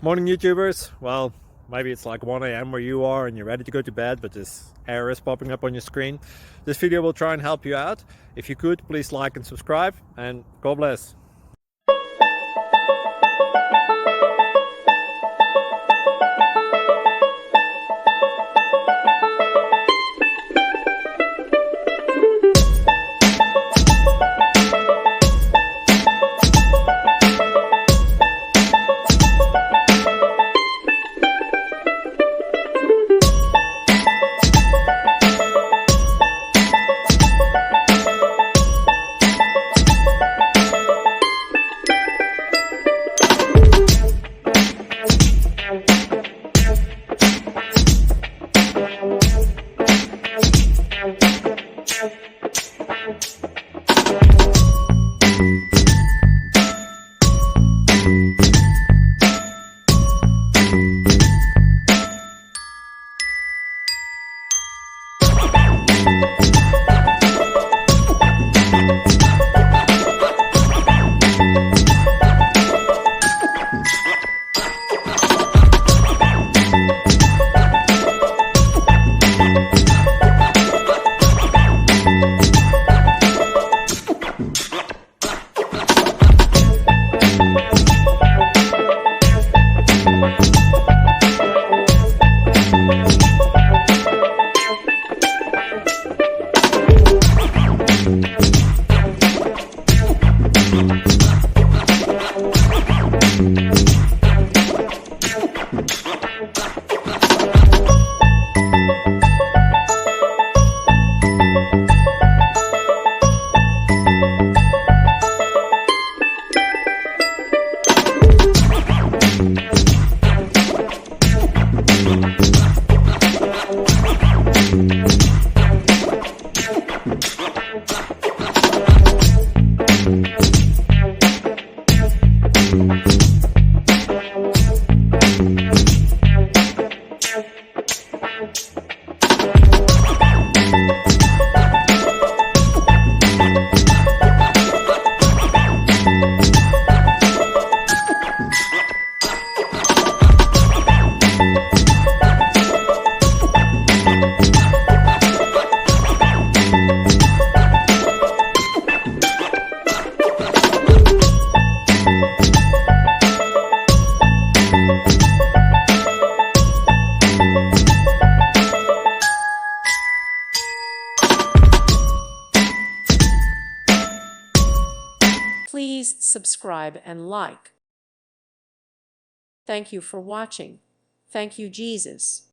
Morning YouTubers. Well, maybe it's like 1 a.m. where you are and you're ready to go to bed, but this error is popping up on your screen. This video will try and help you out. If you could, please like and subscribe, and God bless. Please subscribe and like. Thank you for watching. Thank you, Jesus.